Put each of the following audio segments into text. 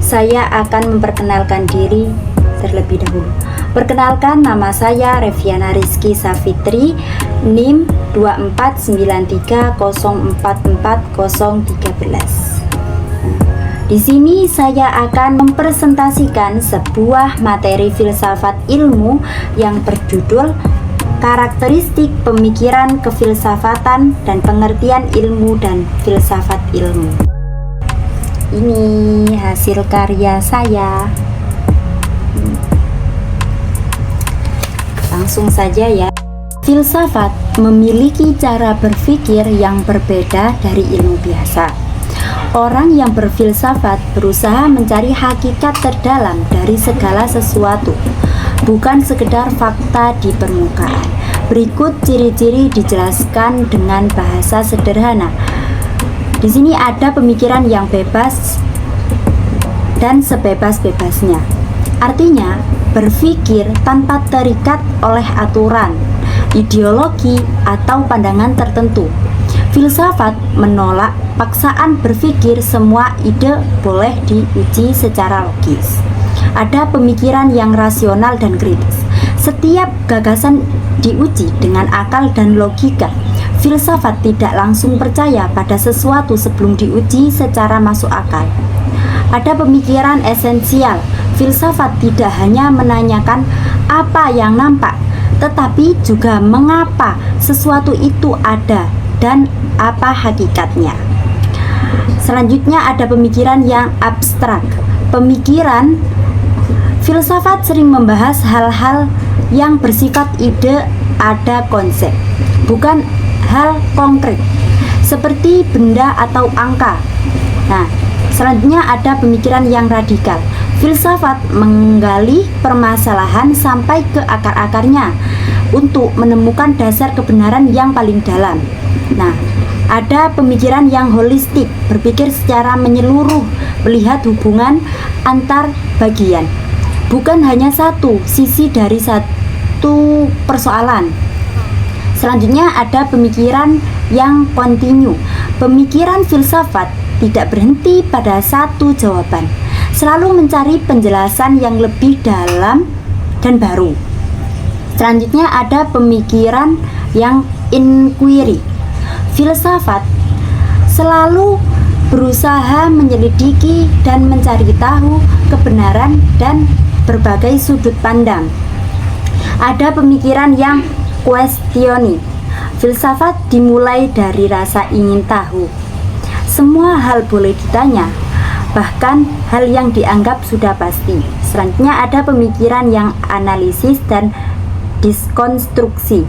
saya akan memperkenalkan diri terlebih dahulu. Perkenalkan, nama saya Reviana Rizky Safitri, NIM 24930444013. Di sini saya akan mempresentasikan sebuah materi filsafat ilmu yang berjudul Karakteristik Pemikiran Kefilsafatan dan Pengertian Ilmu dan Filsafat Ilmu. Ini hasil karya saya. Langsung saja ya. Filsafat memiliki cara berpikir yang berbeda dari ilmu biasa. Orang yang berfilsafat berusaha mencari hakikat terdalam dari segala sesuatu, bukan sekedar fakta di permukaan. Berikut ciri-ciri dijelaskan dengan bahasa sederhana. Di sini ada pemikiran yang bebas dan sebebas-bebasnya. Artinya, berpikir tanpa terikat oleh aturan, ideologi, atau pandangan tertentu. Filsafat menolak paksaan berpikir, semua ide boleh diuji secara logis. Ada pemikiran yang rasional dan kritis. Setiap gagasan diuji dengan akal dan logika. Filsafat tidak langsung percaya pada sesuatu sebelum diuji secara masuk akal. Ada pemikiran esensial. Filsafat tidak hanya menanyakan apa yang nampak, tetapi juga mengapa sesuatu itu ada dan apa hakikatnya. Selanjutnya ada pemikiran yang abstrak. Pemikiran filsafat sering membahas hal-hal yang bersifat ide, ada konsep, bukan hal konkret, seperti benda atau angka. Nah, selanjutnya ada pemikiran yang radikal. Filsafat menggali permasalahan sampai ke akar-akarnya untuk menemukan dasar kebenaran yang paling dalam. Nah, ada pemikiran yang holistik, berpikir secara menyeluruh, melihat hubungan antar bagian, bukan hanya satu sisi dari satu persoalan. Selanjutnya ada pemikiran yang kontinu. Pemikiran filsafat tidak berhenti pada satu jawaban, selalu mencari penjelasan yang lebih dalam dan baru. Selanjutnya ada pemikiran yang inquiry. Filsafat selalu berusaha menyelidiki dan mencari tahu kebenaran dan berbagai sudut pandang. Ada pemikiran yang questioning. Filsafat dimulai dari rasa ingin tahu. Semua hal boleh ditanya, bahkan hal yang dianggap sudah pasti. Selanjutnya ada pemikiran yang analisis dan diskonstruksi.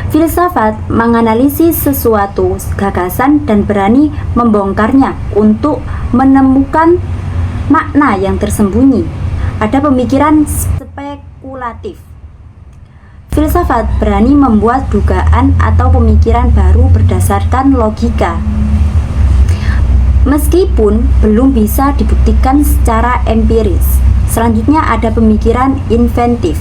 Filsafat menganalisis sesuatu gagasan dan berani membongkarnya untuk menemukan makna yang tersembunyi. Ada pemikiran spekulatif. Filsafat berani membuat dugaan atau pemikiran baru berdasarkan logika, meskipun belum bisa dibuktikan secara empiris. Selanjutnya ada pemikiran inventif,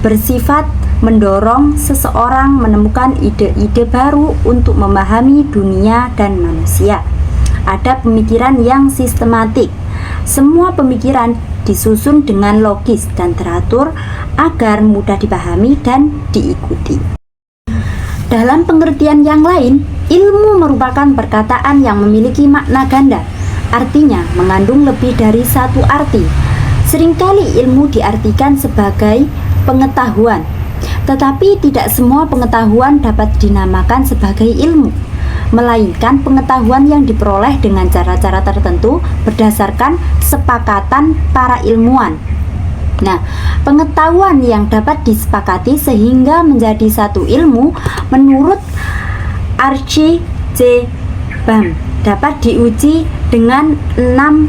bersifat mendorong seseorang menemukan ide-ide baru untuk memahami dunia dan manusia. Ada pemikiran yang sistematik. Semua pemikiran disusun dengan logis dan teratur agar mudah dipahami dan diikuti. Dalam pengertian yang lain, ilmu merupakan perkataan yang memiliki makna ganda. Artinya mengandung lebih dari satu arti. Seringkali ilmu diartikan sebagai pengetahuan, tetapi tidak semua pengetahuan dapat dinamakan sebagai ilmu, melainkan pengetahuan yang diperoleh dengan cara-cara tertentu berdasarkan sepakatan para ilmuwan. Nah, pengetahuan yang dapat disepakati sehingga menjadi satu ilmu menurut Archie J. Bam dapat diuji dengan 6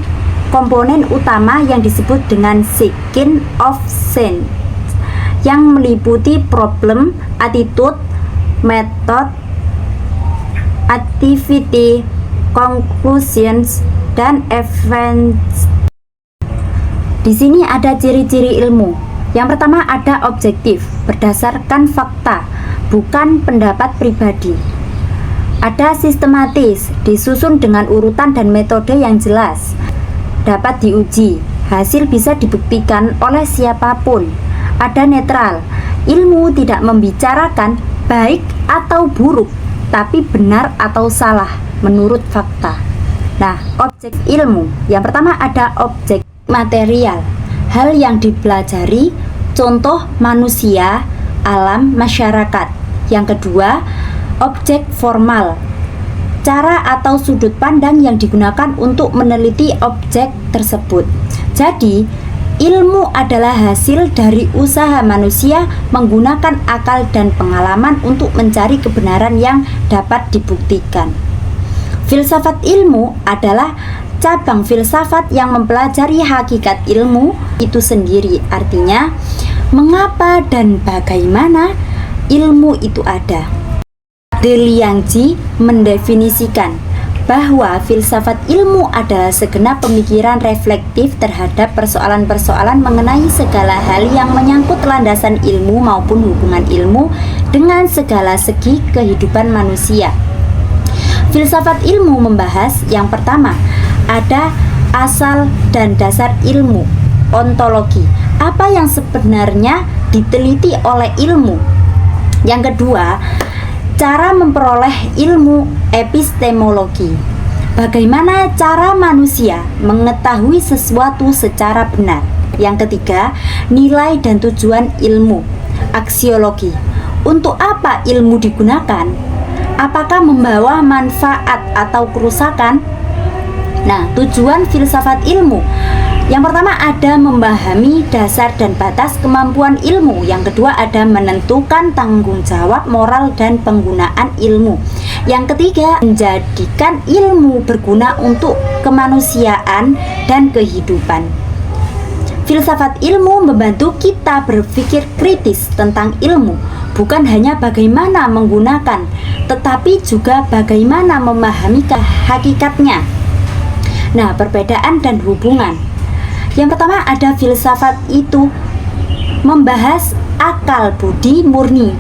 komponen utama yang disebut dengan sequence of sense, yang meliputi problem, attitude, method, activity, conclusions, dan events. Di sini ada ciri-ciri ilmu. Yang pertama ada objektif, berdasarkan fakta, bukan pendapat pribadi. Ada sistematis, disusun dengan urutan dan metode yang jelas. dapat diuji. Hasil bisa dibuktikan oleh siapapun. Ada netral. Ilmu tidak membicarakan baik atau buruk, tapi benar atau salah menurut fakta. Nah, objek ilmu. Yang pertama ada objek material. Hal yang dipelajari, contoh manusia, alam, masyarakat. Yang kedua, objek formal. Cara atau sudut pandang yang digunakan untuk meneliti objek tersebut. Jadi, ilmu adalah hasil dari usaha manusia menggunakan akal dan pengalaman untuk mencari kebenaran yang dapat dibuktikan. Filsafat ilmu adalah cabang filsafat yang mempelajari hakikat ilmu itu sendiri. Artinya, mengapa dan bagaimana ilmu itu ada. De Liangji mendefinisikan bahwa filsafat ilmu adalah segenap pemikiran reflektif terhadap persoalan-persoalan mengenai segala hal yang menyangkut landasan ilmu maupun hubungan ilmu dengan segala segi kehidupan manusia. Filsafat ilmu membahas yang pertama, ada asal dan dasar ilmu, ontologi, apa yang sebenarnya diteliti oleh ilmu. Yang kedua, cara memperoleh ilmu, epistemologi. Bagaimana cara manusia mengetahui sesuatu secara benar. Yang ketiga, nilai dan tujuan ilmu, aksiologi. Untuk apa ilmu digunakan? Apakah membawa manfaat atau kerusakan? Nah, tujuan filsafat ilmu. Yang pertama ada memahami dasar dan batas kemampuan ilmu. Yang kedua ada menentukan tanggung jawab moral dan penggunaan ilmu. Yang ketiga menjadikan ilmu berguna untuk kemanusiaan dan kehidupan. Filsafat ilmu membantu kita berpikir kritis tentang ilmu, bukan hanya bagaimana menggunakan, tetapi juga bagaimana memahami hakikatnya. Nah, perbedaan dan hubungan. Yang pertama ada filsafat itu membahas akal budi murni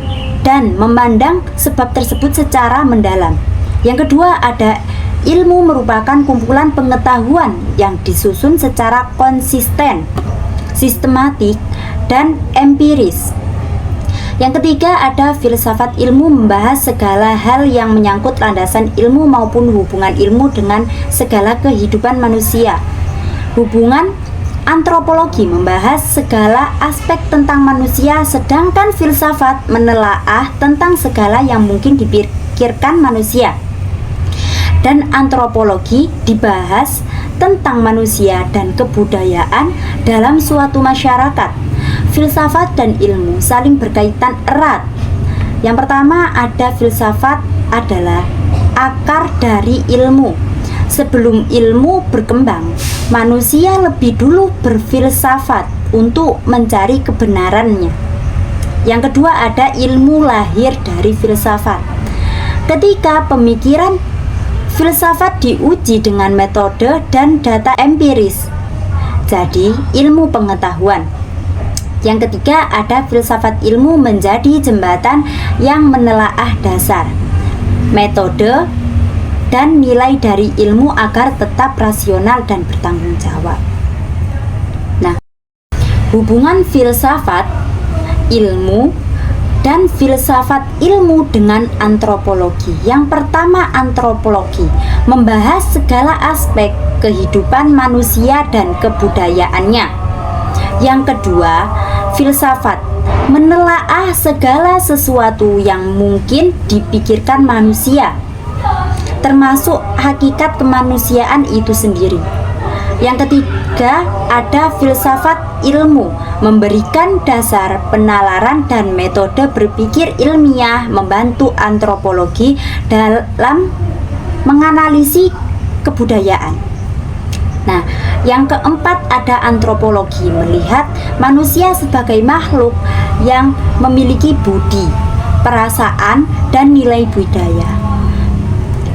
dan memandang sebab tersebut secara mendalam. Yang kedua ada ilmu merupakan kumpulan pengetahuan yang disusun secara konsisten, sistematik, dan empiris. Yang ketiga ada filsafat ilmu membahas segala hal yang menyangkut landasan ilmu maupun hubungan ilmu dengan segala kehidupan manusia. Hubungan antropologi membahas segala aspek tentang manusia, sedangkan filsafat menelaah tentang segala yang mungkin dipikirkan manusia. Dan antropologi dibahas tentang manusia dan kebudayaan dalam suatu masyarakat. Filsafat dan ilmu saling berkaitan erat. Yang pertama ada filsafat adalah akar dari ilmu. Sebelum ilmu berkembang, manusia lebih dulu berfilsafat untuk mencari kebenarannya. Yang kedua ada ilmu lahir dari filsafat. Ketika pemikiran filsafat diuji dengan metode dan data empiris, jadi ilmu pengetahuan. Yang ketiga ada filsafat ilmu menjadi jembatan yang menelaah dasar, metode, dan nilai dari ilmu agar tetap rasional dan bertanggung jawab. Nah, hubungan filsafat ilmu dan filsafat ilmu dengan antropologi. Yang pertama antropologi membahas segala aspek kehidupan manusia dan kebudayaannya. Yang kedua filsafat menelaah segala sesuatu yang mungkin dipikirkan manusia, termasuk hakikat kemanusiaan itu sendiri. Yang ketiga ada filsafat ilmu memberikan dasar penalaran dan metode berpikir ilmiah, membantu antropologi dalam menganalisis kebudayaan. Nah, yang keempat ada antropologi melihat manusia sebagai makhluk yang memiliki budi, perasaan, dan nilai budaya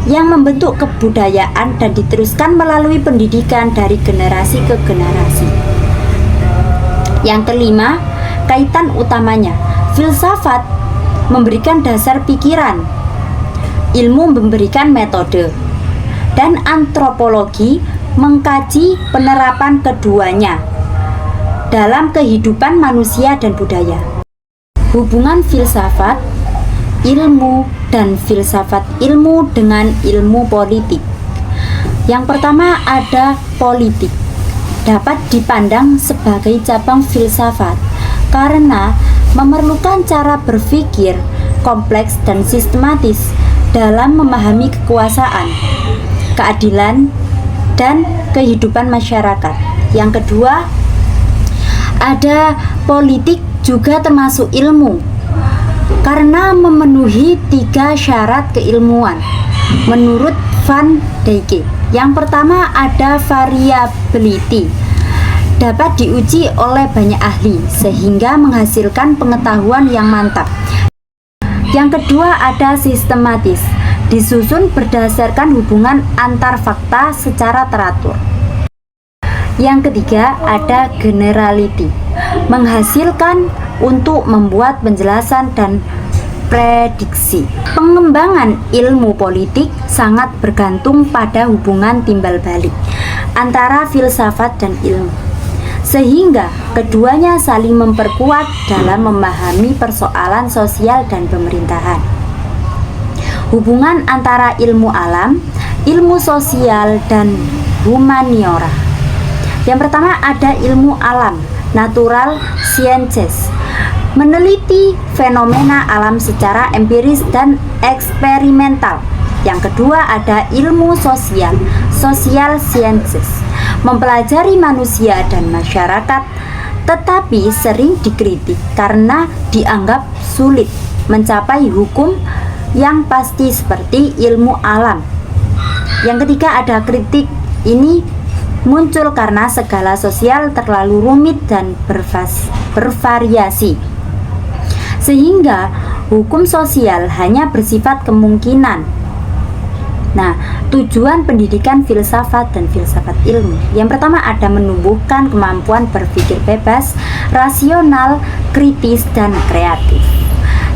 yang membentuk kebudayaan dan diteruskan melalui pendidikan dari generasi ke generasi. Yang kelima, kaitan utamanya, filsafat memberikan dasar pikiran, ilmu memberikan metode, dan antropologi mengkaji penerapan keduanya dalam kehidupan manusia dan budaya. Hubungan filsafat ilmu dan filsafat ilmu dengan ilmu politik. Yang pertama ada politik. Dapat dipandang sebagai cabang filsafat karena memerlukan cara berpikir kompleks dan sistematis dalam memahami kekuasaan, keadilan, dan kehidupan masyarakat. Yang kedua, ada politik juga termasuk ilmu karena memenuhi 3 syarat keilmuan menurut Van Dijk. Yang pertama ada variability, dapat diuji oleh banyak ahli sehingga menghasilkan pengetahuan yang mantap. Yang kedua ada sistematis, disusun berdasarkan hubungan antar fakta secara teratur. Yang ketiga ada generality, menghasilkan untuk membuat penjelasan dan prediksi. Pengembangan ilmu politik sangat bergantung pada hubungan timbal balik antara filsafat dan ilmu, sehingga keduanya saling memperkuat dalam memahami persoalan sosial dan pemerintahan. Hubungan antara ilmu alam, ilmu sosial, dan humaniora. Yang pertama ada ilmu alam, natural sciences, meneliti fenomena alam secara empiris dan eksperimental. Yang kedua ada ilmu sosial, social sciences, mempelajari manusia dan masyarakat, tetapi sering dikritik karena dianggap sulit mencapai hukum yang pasti seperti ilmu alam. Yang ketiga ada kritik. Ini muncul karena skala sosial terlalu rumit dan bervariasi, sehingga hukum sosial hanya bersifat kemungkinan. Nah, tujuan pendidikan filsafat dan filsafat ilmu. Yang pertama ada menumbuhkan kemampuan berpikir bebas, rasional, kritis, dan kreatif.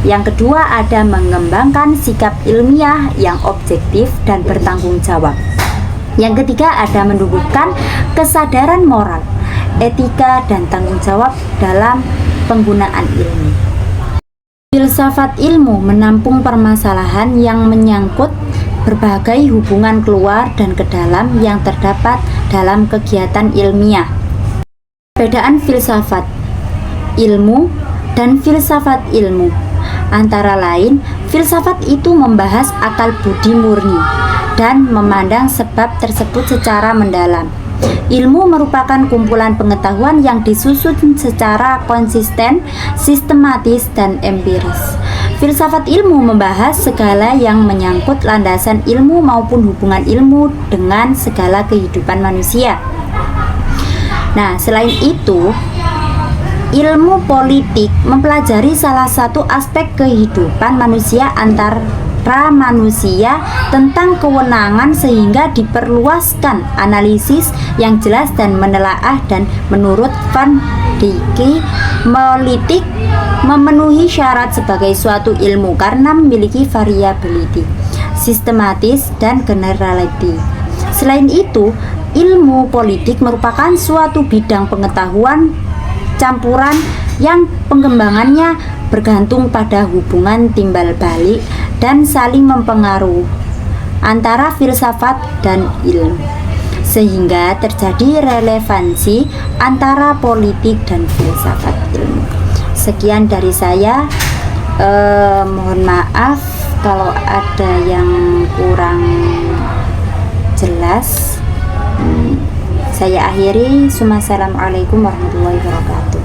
Yang kedua ada mengembangkan sikap ilmiah yang objektif dan bertanggung jawab. Yang ketiga ada menumbuhkan kesadaran moral, etika, dan tanggung jawab dalam penggunaan ilmu. Filsafat ilmu menampung permasalahan yang menyangkut berbagai hubungan keluar dan ke dalam yang terdapat dalam kegiatan ilmiah. Perbedaan filsafat ilmu dan filsafat ilmu antara lain, filsafat itu membahas akal budi murni dan memandang sebab tersebut secara mendalam. Ilmu merupakan kumpulan pengetahuan yang disusun secara konsisten, sistematis, dan empiris. Filsafat ilmu membahas segala yang menyangkut landasan ilmu maupun hubungan ilmu dengan segala kehidupan manusia. Nah, selain itu, ilmu politik mempelajari salah satu aspek kehidupan manusia antara manusia tentang kewenangan sehingga diperluaskan analisis yang jelas dan menelaah. Dan menurut Van Dijk, politik memenuhi syarat sebagai suatu ilmu karena memiliki variability, sistematis, dan generality. Selain itu, ilmu politik merupakan suatu bidang pengetahuan campuran yang pengembangannya bergantung pada hubungan timbal balik dan saling mempengaruhi antara filsafat dan ilmu, sehingga terjadi relevansi antara politik dan filsafat ilmu. Sekian dari saya, mohon maaf kalau ada yang kurang jelas. Saya akhiri. Assalamualaikum warahmatullahi wabarakatuh.